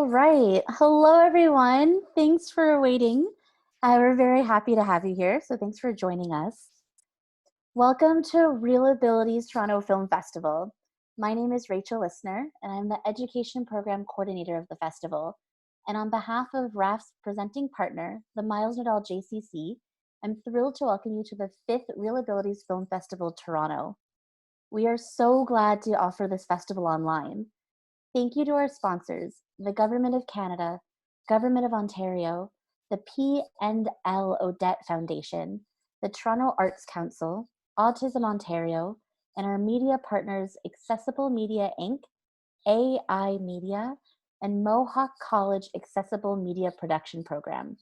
All right. Hello, everyone. Thanks for waiting. We're very happy to have you here, so thanks for joining us. Welcome to Real Abilities Toronto Film Festival. My name is Rachel Listener, and I'm the Education Program Coordinator of the festival. And on behalf of RAFF's presenting partner, the Miles Nadal JCC, I'm thrilled to welcome you to the 5th Real Abilities Film Festival Toronto. We are so glad to offer this festival online. Thank you to our sponsors, the Government of Canada, Government of Ontario, the P&L Odette Foundation, the Toronto Arts Council, Autism Ontario, and our media partners Accessible Media Inc., AI Media, and Mohawk College Accessible Media Production Program.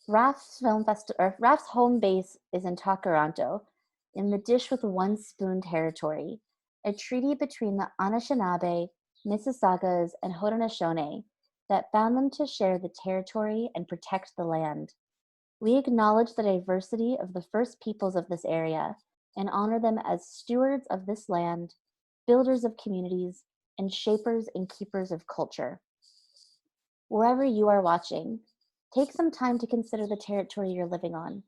RAFF's home base is in Takaranto, in the Dish with One Spoon territory, a treaty between the Anishinaabe, Mississaugas, and Haudenosaunee that bound them to share the territory and protect the land. We acknowledge the diversity of the First Peoples of this area and honor them as stewards of this land, builders of communities, and shapers and keepers of culture. Wherever you are watching, take some time to consider the territory you're living on.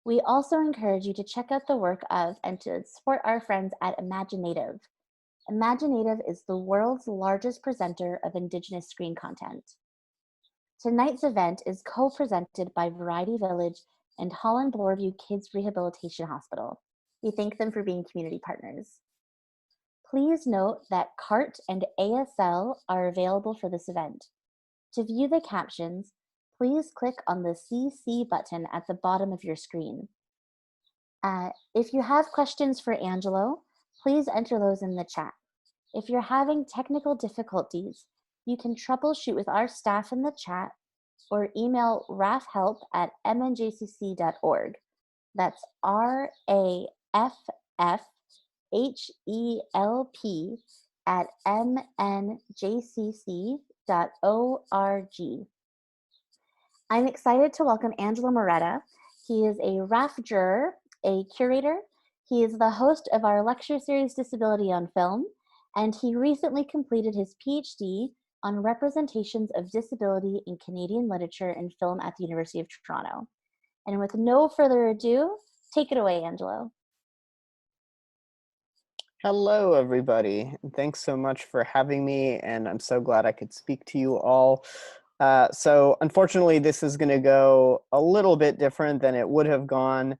We also encourage you to check out the work of and to support our friends at Imaginative. Imaginative is the world's largest presenter of Indigenous screen content. Tonight's event is co-presented by Variety Village and Holland Bloorview Kids Rehabilitation Hospital. We thank them for being community partners. Please note that CART and ASL are available for this event. To view the captions, please click on the CC button at the bottom of your screen. If you have questions for Angelo, please enter those in the chat. If you're having technical difficulties, you can troubleshoot with our staff in the chat or email raffhelp@mnjcc.org. That's RAFFHELP@mnjcc.org. I'm excited to welcome Angelo Muredda. He is a RAFF juror, a curator. He is the host of our lecture series Disability on Film, and he recently completed his PhD on representations of disability in Canadian literature and film at the University of Toronto. And with no further ado, take it away, Angelo. Hello, everybody. Thanks so much for having me, and I'm so glad I could speak to you all. So unfortunately, this is going to go a little bit different than it would have gone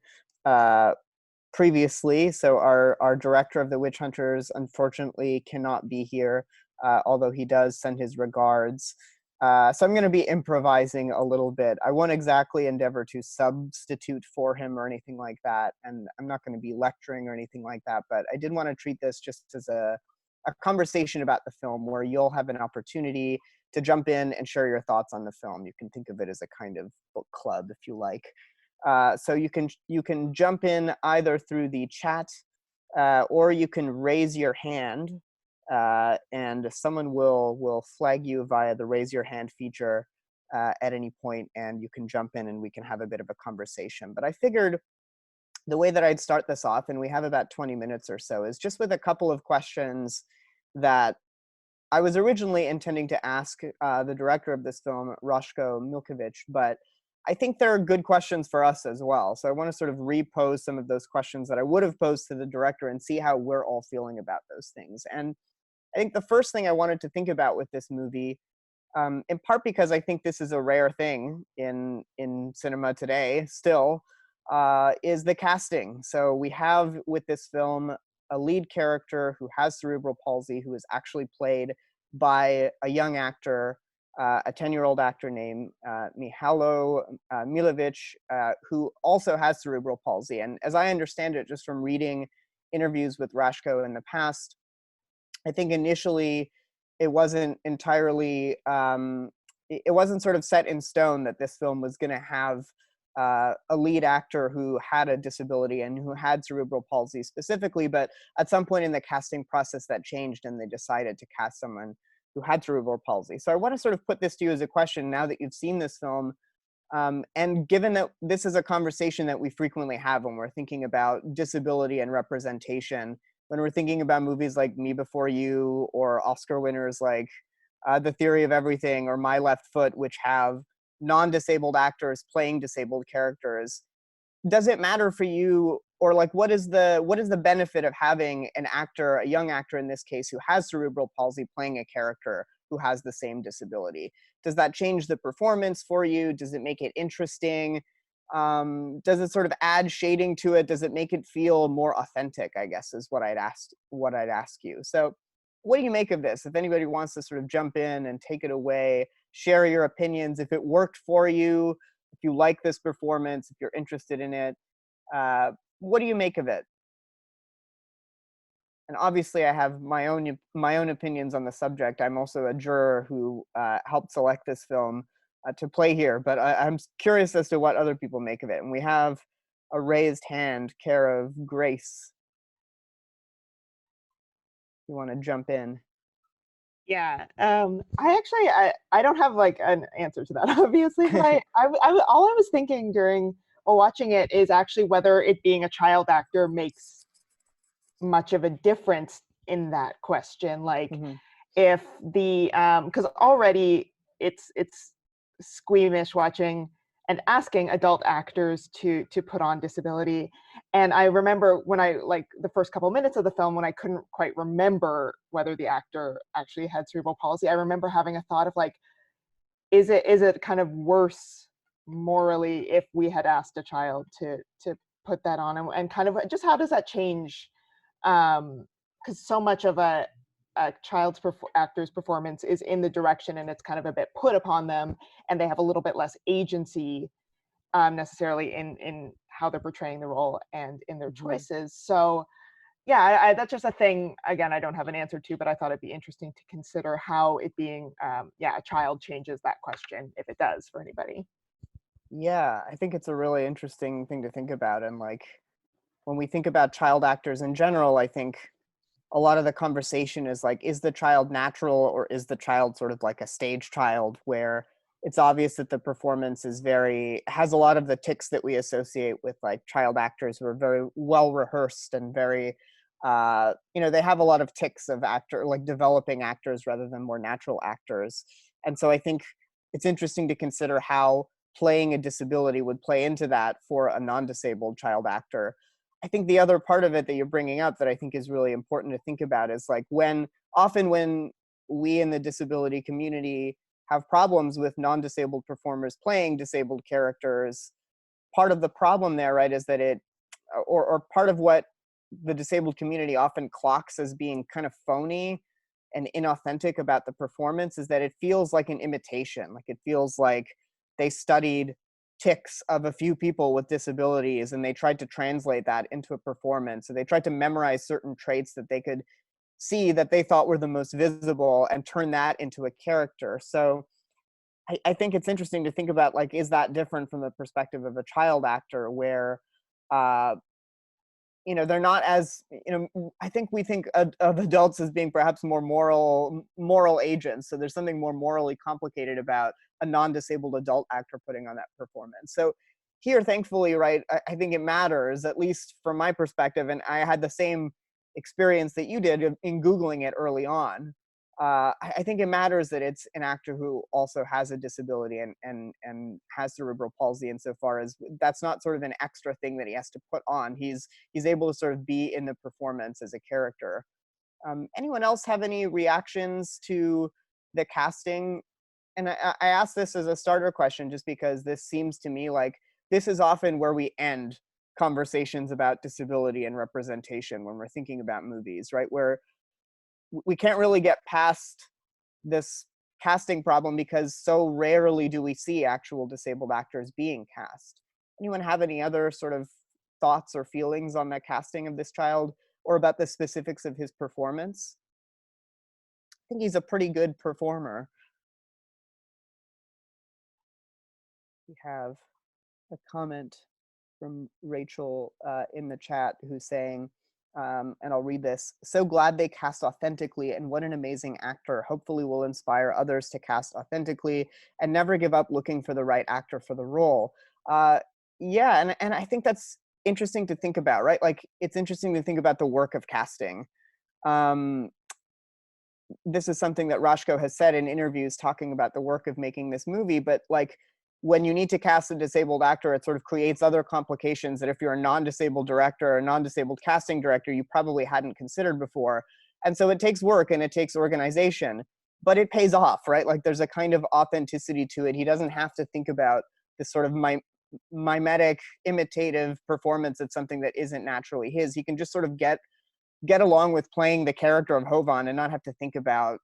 previously. So our director of the Witch Hunters unfortunately cannot be here, although he does send his regards. So I'm going to be improvising a little bit. I won't exactly endeavor to substitute for him or anything like that, and I'm not going to be lecturing or anything like that, but I did want to treat this just as a conversation about the film where you'll have an opportunity to jump in and share your thoughts on the film. You can think of it as a kind of book club, if you like. So you can jump in either through the chat or you can raise your hand, and someone will flag you via the raise your hand feature at any point, and you can jump in and we can have a bit of a conversation. But I figured the way that I'd start this off, and we have about 20 minutes or so, is just with a couple of questions that I was originally intending to ask the director of this film, Rashko Milkovic, but I think there are good questions for us as well. So I want to sort of repose some of those questions that I would have posed to the director and see how we're all feeling about those things. And I think the first thing I wanted to think about with this movie, in part because I think this is a rare thing in cinema today still, is the casting. So we have with this film a lead character who has cerebral palsy, who is actually played by a young actor, a 10-year-old actor named Mihajlo Milovic, who also has cerebral palsy. And as I understand it, just from reading interviews with Rashko in the past, I think initially it wasn't entirely, it wasn't sort of set in stone that this film was going to have a lead actor who had a disability and who had cerebral palsy specifically, but at some point in the casting process that changed and they decided to cast someone who had cerebral palsy. So I want to sort of put this to you as a question now that you've seen this film, and given that this is a conversation that we frequently have when we're thinking about disability and representation, when we're thinking about movies like Me Before You or Oscar winners like The Theory of Everything or My Left Foot, which have non-disabled actors playing disabled characters. Does it matter for you, or like what is the benefit of having an actor, a young actor in this case, who has cerebral palsy playing a character who has the same disability? Does that change the performance for you? Does it make it interesting? Does it sort of add shading to it? Does it make it feel more authentic, I guess, is what I'd ask you. So what do you make of this? If anybody wants to sort of jump in and take it away, share your opinions, if it worked for you, if you like this performance, if you're interested in it, uh, what do you make of it? And obviously, I have my own opinions on the subject. I'm also a juror who helped select this film to play here, but I'm curious as to what other people make of it. And we have a raised hand, care of Grace. You want to jump in? Yeah. I don't have like an answer to that, obviously, but all I was thinking during watching it is actually whether it being a child actor makes much of a difference in that question. Like, Hmm. if the because already it's squeamish watching and asking adult actors to put on disability. And I remember when I like the first couple minutes of the film when I couldn't quite remember whether the actor actually had cerebral palsy, I remember having a thought of like, is it kind of worse morally if we had asked a child to put that on, and kind of just how does that change, because so much of a child's actor's performance is in the direction and it's kind of a bit put upon them, and they have a little bit less agency, necessarily in how they're portraying the role and in their Hmm. choices. So yeah, that's just a thing. Again, I don't have an answer to, but I thought it'd be interesting to consider how it being, yeah, a child changes that question, if it does for anybody. Yeah, I think it's a really interesting thing to think about. And like when we think about child actors in general, I think a lot of the conversation is like, is the child natural or is the child sort of like a stage child where it's obvious that the performance is has a lot of the tics that we associate with like child actors who are very well rehearsed and very, they have a lot of tics of like developing actors rather than more natural actors. And so I think it's interesting to consider how playing a disability would play into that for a non-disabled child actor. I think the other part of it that you're bringing up that I think is really important to think about is like often when we in the disability community have problems with non-disabled performers playing disabled characters, part of the problem there, right, is that or part of what the disabled community often clocks as being kind of phony and inauthentic about the performance is that it feels like an imitation. Like it feels like they studied tics of a few people with disabilities and they tried to translate that into a performance. So they tried to memorize certain traits that they could see that they thought were the most visible and turn that into a character. So I think it's interesting to think about like, is that different from the perspective of a child actor where uh, they're not as, I think we think of adults as being perhaps more moral agents. So there's something more morally complicated about a non-disabled adult actor putting on that performance. So here, thankfully, right, I think it matters, at least from my perspective. And I had the same experience that you did in Googling it early on. I think it matters that it's an actor who also has a disability and has cerebral palsy insofar as that's not sort of an extra thing that he has to put on. He's able to sort of be in the performance as a character. Anyone else have any reactions to the casting? And I ask this as a starter question just because this seems to me like this is often where we end conversations about disability and representation when we're thinking about movies, right? Where we can't really get past this casting problem because so rarely do we see actual disabled actors being cast. Anyone have any other sort of thoughts or feelings on the casting of this child or about the specifics of his performance? I think he's a pretty good performer. We have a comment from Rachel in the chat who's saying, and I'll read this. So glad they cast authentically, and what an amazing actor. Hopefully will inspire others to cast authentically and never give up looking for the right actor for the role. Uh, yeah, and I think that's interesting to think about, right? Like it's interesting to think about the work of casting. Um, this is something that Rashko has said in interviews talking about the work of making this movie, but like when you need to cast a disabled actor, it sort of creates other complications that if you're a non-disabled director or a non-disabled casting director, you probably hadn't considered before. And so it takes work and it takes organization, but it pays off, right? Like there's a kind of authenticity to it. He doesn't have to think about this sort of mimetic, imitative performance of something that isn't naturally his. He can just sort of get along with playing the character of Hovan and not have to think about,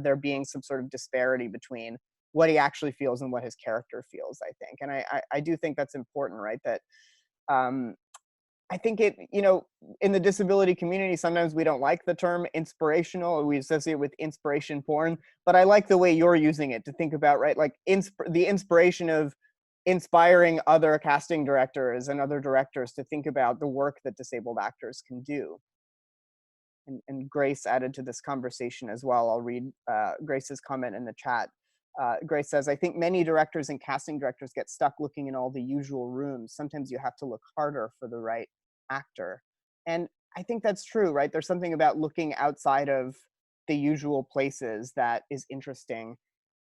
there being some sort of disparity between what he actually feels and what his character feels, I think. And I do think that's important, right? That I think it, in the disability community, sometimes we don't like the term inspirational, or we associate it with inspiration porn, but I like the way you're using it to think about, right? Like the inspiration of inspiring other casting directors and other directors to think about the work that disabled actors can do. And Grace added to this conversation as well. I'll read Grace's comment in the chat. Grace says, I think many directors and casting directors get stuck looking in all the usual rooms. Sometimes you have to look harder for the right actor. And I think that's true, right? There's something about looking outside of the usual places that is interesting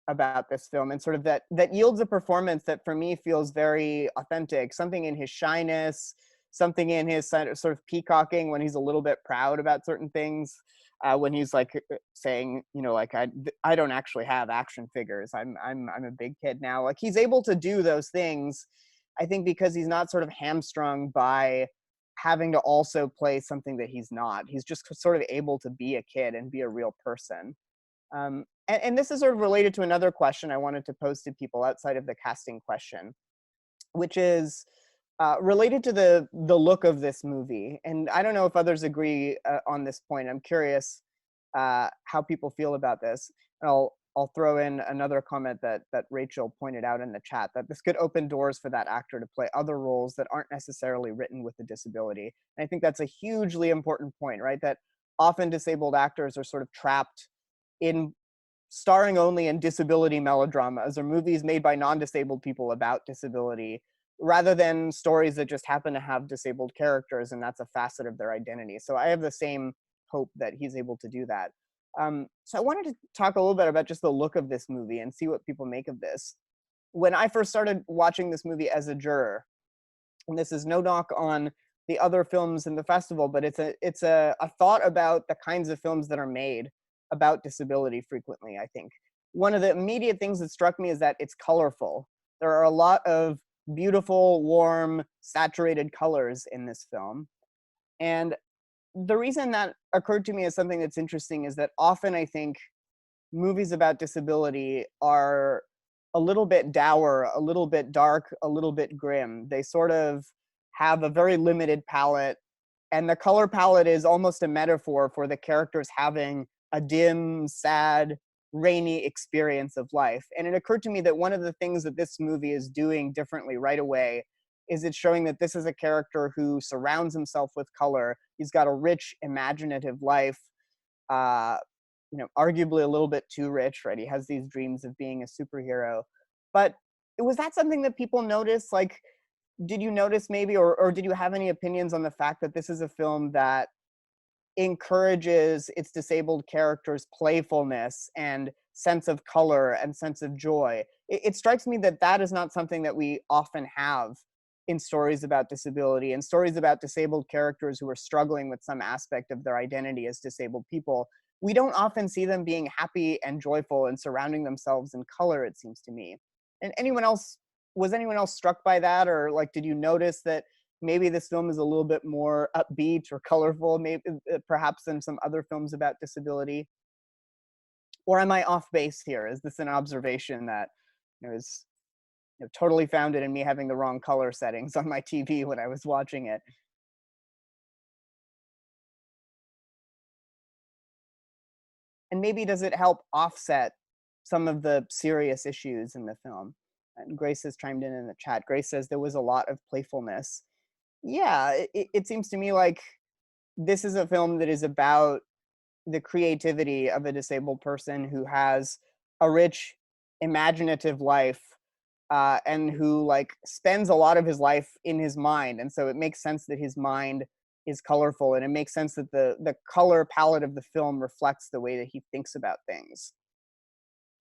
about this film, and sort of that yields a performance that for me feels very authentic, something in his shyness, something in his sort of peacocking when he's a little bit proud about certain things, when he's like saying, like I don't actually have action figures. I'm a big kid now. Like he's able to do those things, I think, because he's not sort of hamstrung by having to also play something that he's not. He's just sort of able to be a kid and be a real person. And this is sort of related to another question I wanted to pose to people outside of the casting question, which is related to the look of this movie. And I don't know if others agree on this point. I'm curious how people feel about this. And I'll throw in another comment that Rachel pointed out in the chat, that this could open doors for that actor to play other roles that aren't necessarily written with a disability. And I think that's a hugely important point, right? That often disabled actors are sort of trapped in starring only in disability melodramas or movies made by non-disabled people about disability, rather than stories that just happen to have disabled characters and that's a facet of their identity. So I have the same hope that he's able to do that. So I wanted to talk a little bit about just the look of this movie and see what people make of this. When I first started watching this movie as a juror, and this is no knock on the other films in the festival, but it's a thought about the kinds of films that are made about disability frequently, I think. One of the immediate things that struck me is that it's colorful. There are a lot of beautiful, warm, saturated colors in this film. And the reason that occurred to me as something that's interesting is that often I think movies about disability are a little bit dour, a little bit dark, a little bit grim. They sort of have a very limited palette, and the color palette is almost a metaphor for the characters having a dim, sad, rainy experience of life. And it occurred to me that one of the things that this movie is doing differently right away is it's showing that this is a character who surrounds himself with color. He's got a rich, imaginative life, arguably a little bit too rich, right? He has these dreams of being a superhero. But was that something that people noticed? Like, did you notice maybe, or did you have any opinions on the fact that this is a film that encourages its disabled characters' playfulness and sense of color and sense of joy? It strikes me that that is not something that we often have in stories about disability and stories about disabled characters who are struggling with some aspect of their identity as disabled people. We don't often see them being happy and joyful and surrounding themselves in color, it seems to me. And was anyone else struck by that? Or like, did you notice that maybe this film is a little bit more upbeat or colorful, maybe perhaps than some other films about disability? Or am I off base here? Is this an observation that is totally founded in me having the wrong color settings on my TV when I was watching it? And maybe does it help offset some of the serious issues in the film? And Grace has chimed in the chat. Grace says there was a lot of playfulness. Yeah, it seems to me like this is a film that is about the creativity of a disabled person who has a rich, imaginative life, and who like spends a lot of his life in his mind. And so it makes sense that his mind is colorful, and it makes sense that the color palette of the film reflects the way that he thinks about things.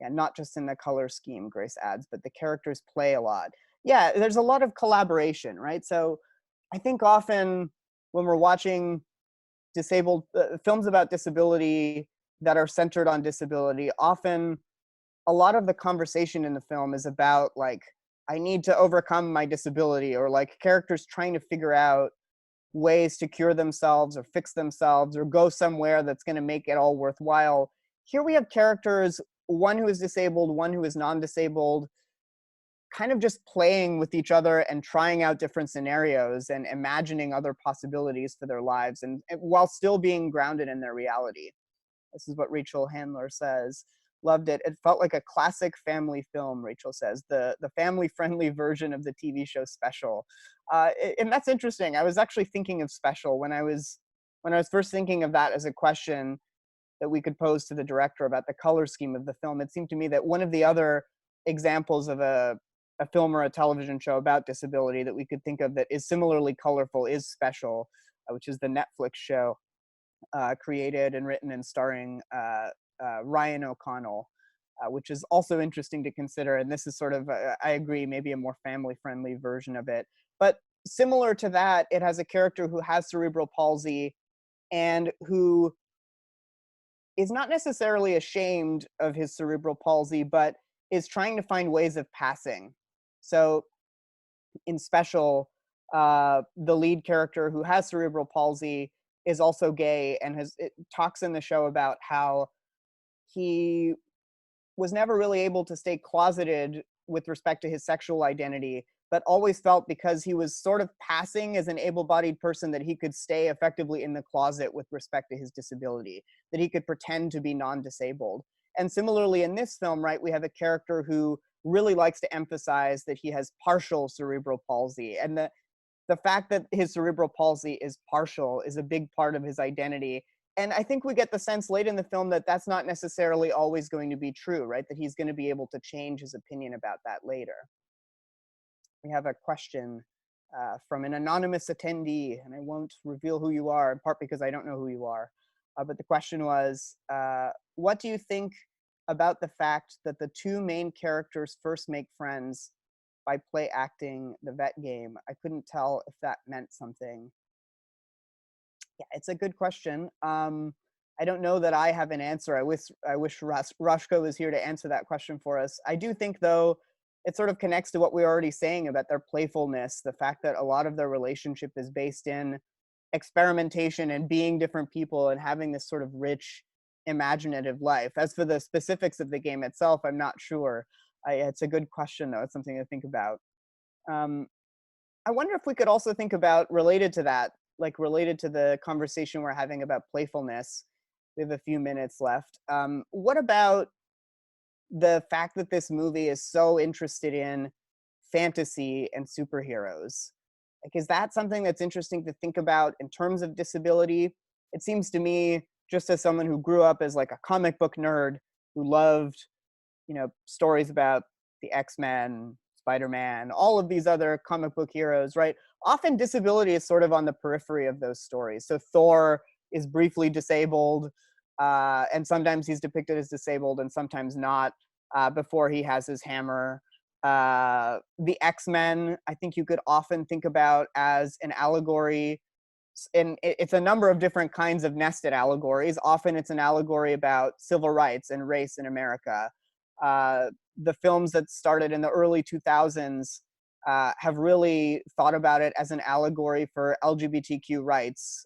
Yeah, not just in the color scheme, Grace adds, but the characters play a lot. Yeah, there's a lot of collaboration, right? So I think often when we're watching disabled films about disability that are centered on disability, often a lot of the conversation in the film is about like, I need to overcome my disability, or like characters trying to figure out ways to cure themselves or fix themselves or go somewhere that's going to make it all worthwhile. Here we have characters, one who is disabled, one who is non-disabled, kind of just playing with each other and trying out different scenarios and imagining other possibilities for their lives, and while still being grounded in their reality. This is what Rachel Handler says. Loved it. It felt like a classic family film, Rachel says. The family-friendly version of the TV show Special. And that's interesting. I was actually thinking of Special when I was first thinking of that as a question that we could pose to the director about the color scheme of the film. It seemed to me that one of the other examples of a film or a television show about disability that we could think of that is similarly colorful is Special, which is the Netflix show created and written and starring Ryan O'Connell, which is also interesting to consider. And this is sort of, I agree, maybe a more family-friendly version of it. But similar to that, it has a character who has cerebral palsy and who is not necessarily ashamed of his cerebral palsy, but is trying to find ways of passing. So in Special, the lead character who has cerebral palsy is also gay, and talks in the show about how he was never really able to stay closeted with respect to his sexual identity, but always felt because he was sort of passing as an able-bodied person that he could stay effectively in the closet with respect to his disability, that he could pretend to be non-disabled. And similarly in this film, right, we have a character who really likes to emphasize that he has partial cerebral palsy, and the fact that his cerebral palsy is partial is a big part of his identity. And I think we get the sense late in the film that that's not necessarily always going to be true, right? That he's going to be able to change his opinion about that later. We have a question from an anonymous attendee, and I won't reveal who you are, in part because I don't know who you are. But the question was, what do you think about the fact that the two main characters first make friends by play acting the vet game? I couldn't tell if that meant something. Yeah, it's a good question. I don't know that I have an answer. I wish Rashko was here to answer that question for us. I do think, though, it sort of connects to what we were already saying about their playfulness, the fact that a lot of their relationship is based in experimentation and being different people and having this sort of rich, imaginative life. As for the specifics of the game itself, I'm not sure. It's a good question, though. It's something to think about. I wonder if we could also think about, related to that, like related to the conversation we're having about playfulness. We have a few minutes left. What about the fact that this movie is so interested in fantasy and superheroes? Like, is that something that's interesting to think about in terms of disability? It seems to me, just as someone who grew up as like a comic book nerd who loved, stories about the X-Men, Spider-Man, all of these other comic book heroes, right? Often disability is sort of on the periphery of those stories. So Thor is briefly disabled, and sometimes he's depicted as disabled and sometimes not, before he has his hammer. The X-Men, I think you could often think about as an allegory, and it's a number of different kinds of nested allegories. Often it's an allegory about civil rights and race in America. The films that started in the early 2000s have really thought about it as an allegory for LGBTQ rights.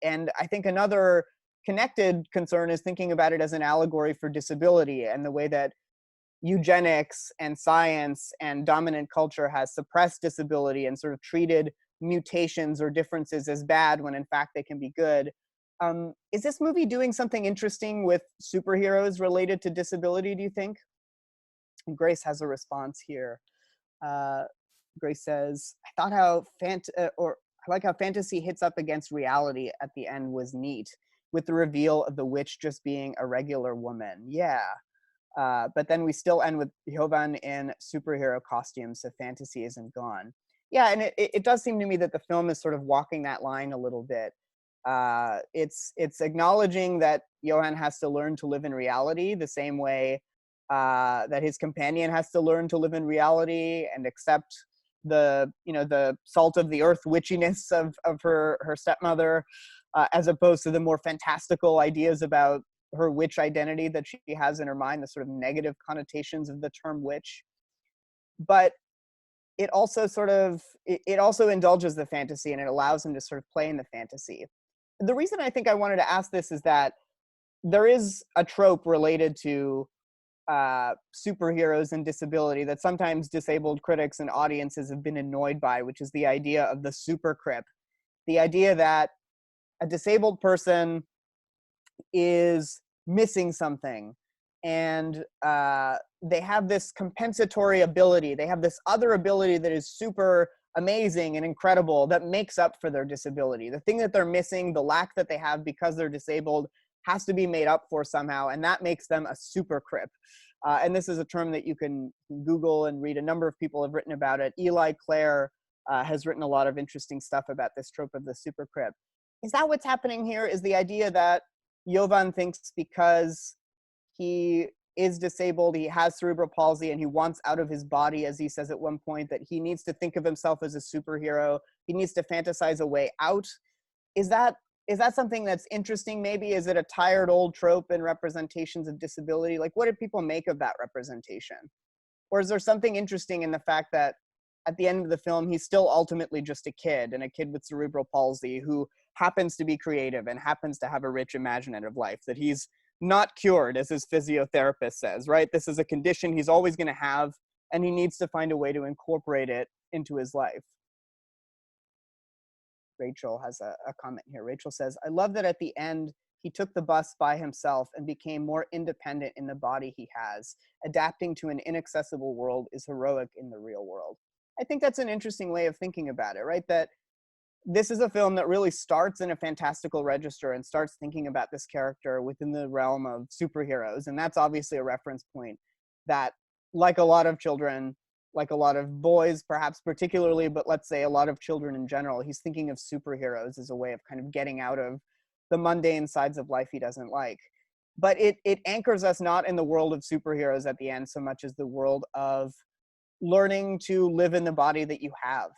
And I think another connected concern is thinking about it as an allegory for disability and the way that eugenics and science and dominant culture has suppressed disability and sort of treated mutations or differences as bad when in fact they can be good. Is this movie doing something interesting with superheroes related to disability, do you think? And Grace has a response here. Grace says, I thought I like how fantasy hits up against reality at the end was neat, with the reveal of the witch just being a regular woman. Yeah. But then we still end with Jovan in superhero costumes, so fantasy isn't gone. Yeah, and it does seem to me that the film is sort of walking that line a little bit. It's acknowledging that Johan has to learn to live in reality the same way that his companion has to learn to live in reality and accept the salt of the earth witchiness of her stepmother, as opposed to the more fantastical ideas about her witch identity that she has in her mind, the sort of negative connotations of the term witch. But it also it also indulges the fantasy, and it allows him to sort of play in the fantasy. The reason I think I wanted to ask this is that there is a trope related to superheroes and disability that sometimes disabled critics and audiences have been annoyed by, which is the idea of the super crip. The idea that a disabled person is missing something, and they have this compensatory ability. They have this other ability that is super amazing and incredible that makes up for their disability. The thing that they're missing, the lack that they have because they're disabled, has to be made up for somehow, and that makes them a super crip. And this is a term that you can Google and read. A number of people have written about it. Eli Clare has written a lot of interesting stuff about this trope of the super crip. Is that what's happening here? Is the idea that Jovan thinks because he is disabled, he has cerebral palsy, and he wants out of his body, as he says at one point, that he needs to think of himself as a superhero. He needs to fantasize a way out. Is that something that's interesting? Maybe is it a tired old trope in representations of disability? Like, what do people make of that representation? Or is there something interesting in the fact that at the end of the film, he's still ultimately just a kid, and a kid with cerebral palsy who happens to be creative and happens to have a rich imaginative life, that he's not cured, as his physiotherapist says, right? This is a condition he's always going to have, and he needs to find a way to incorporate it into his life. Rachel has a comment here. Rachel says, I love that at the end, he took the bus by himself and became more independent in the body he has. Adapting to an inaccessible world is heroic in the real world. I think that's an interesting way of thinking about it, right? That this is a film that really starts in a fantastical register and starts thinking about this character within the realm of superheroes. And that's obviously a reference point that, like a lot of children, like a lot of boys, perhaps particularly, but let's say a lot of children in general, he's thinking of superheroes as a way of kind of getting out of the mundane sides of life he doesn't like. But it anchors us not in the world of superheroes at the end so much as the world of learning to live in the body that you have,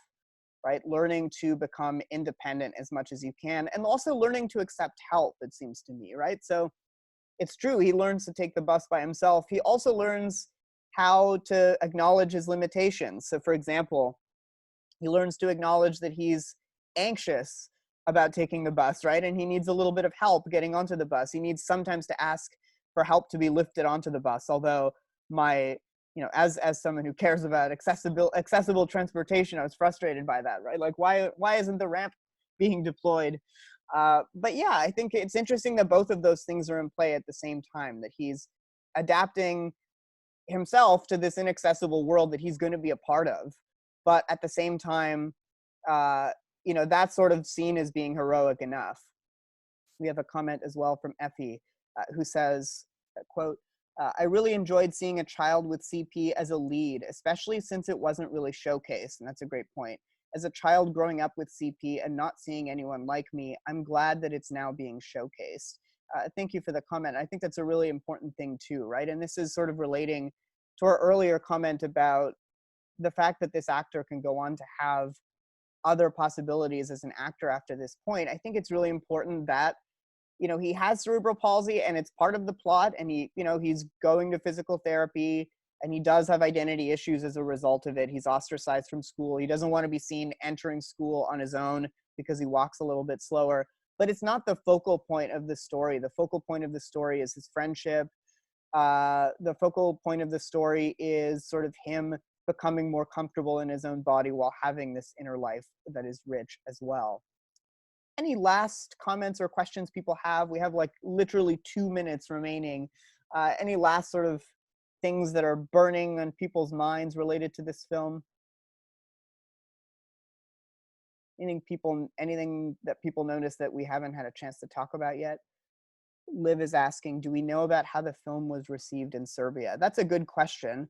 right? Learning to become independent as much as you can, and also learning to accept help, it seems to me, right? So it's true, he learns to take the bus by himself. He also learns how to acknowledge his limitations. So for example, he learns to acknowledge that he's anxious about taking the bus, right? And he needs a little bit of help getting onto the bus. He needs sometimes to ask for help to be lifted onto the bus. Although as someone who cares about accessible transportation, I was frustrated by that, right? Like, why isn't the ramp being deployed? But yeah, I think it's interesting that both of those things are in play at the same time, that he's adapting himself to this inaccessible world that he's going to be a part of. But at the same time, that's sort of seen as being heroic enough. We have a comment as well from Effie, who says, quote, I really enjoyed seeing a child with CP as a lead, especially since it wasn't really showcased. And that's a great point. As a child growing up with CP and not seeing anyone like me, I'm glad that it's now being showcased. Thank you for the comment. I think that's a really important thing too, right? And this is sort of relating to our earlier comment about the fact that this actor can go on to have other possibilities as an actor after this point. I think it's really important that he has cerebral palsy, and it's part of the plot, and he's going to physical therapy, and he does have identity issues as a result of it. He's ostracized from school. He doesn't want to be seen entering school on his own because he walks a little bit slower. But it's not the focal point of the story. The focal point of the story is his friendship. The focal point of the story is sort of him becoming more comfortable in his own body while having this inner life that is rich as well. Any last comments or questions people have? We have like literally 2 minutes remaining. Any last sort of things that are burning on people's minds related to this film? Anything that people notice that we haven't had a chance to talk about yet? Liv is asking, do we know about how the film was received in Serbia? That's a good question.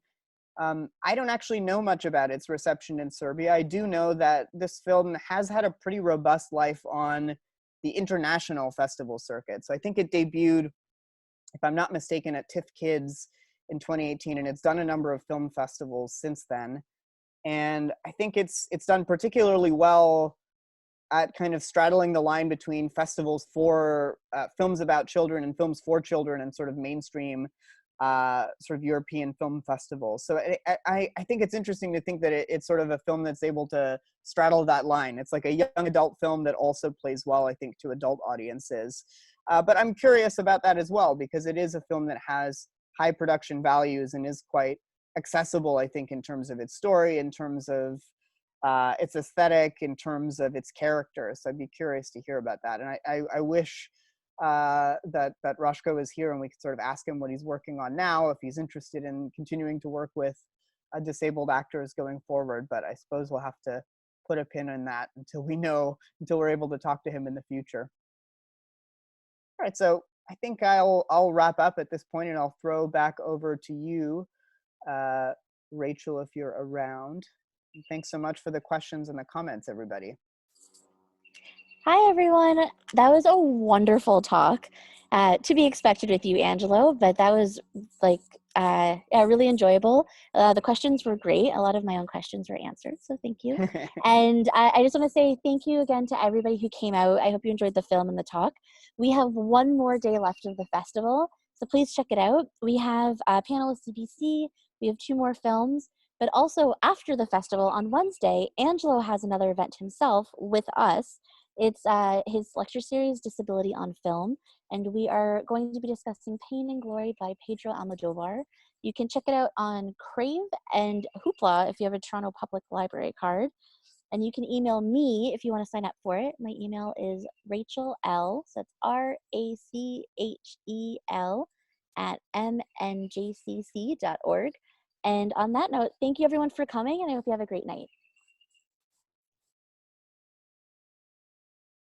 I don't actually know much about its reception in Serbia. I do know that this film has had a pretty robust life on the international festival circuit. So I think it debuted, if I'm not mistaken, at TIFF Kids in 2018, and it's done a number of film festivals since then. And I think it's done particularly well at kind of straddling the line between festivals for films about children and films for children and sort of mainstream sort of European film festivals. So I think it's interesting to think that it's sort of a film that's able to straddle that line. It's like a young adult film that also plays well, I think, to adult audiences. But I'm curious about that as well, because it is a film that has high production values and is quite accessible, I think, in terms of its story, in terms of its aesthetic, in terms of its characters. So I'd be curious to hear about that. And I wish that Rashko was here and we could sort of ask him what he's working on now, if he's interested in continuing to work with disabled actors going forward. But I suppose we'll have to put a pin in that until we're able to talk to him in the future. All right, so I think I'll wrap up at this point, and I'll throw back over to you, Rachel, if you're around. And thanks so much for the questions and the comments, everybody. Hi, everyone. That was a wonderful talk. To be expected with you, Angelo, but that was yeah, really enjoyable. The questions were great. A lot of my own questions were answered, so thank you. And I just want to say thank you again to everybody who came out. I hope you enjoyed the film and the talk. We have one more day left of the festival, so please check it out. We have a panel with CBC. We have 2 more films. But also after the festival on Wednesday, Angelo has another event himself with us. It's his lecture series, Disability on Film, and we are going to be discussing Pain and Glory by Pedro Almodovar. You can check it out on Crave and Hoopla if you have a Toronto Public Library card. And you can email me if you want to sign up for it. My email is Rachel L, so it's RACHEL @mnjcc.org. And on that note, thank you everyone for coming, and I hope you have a great night.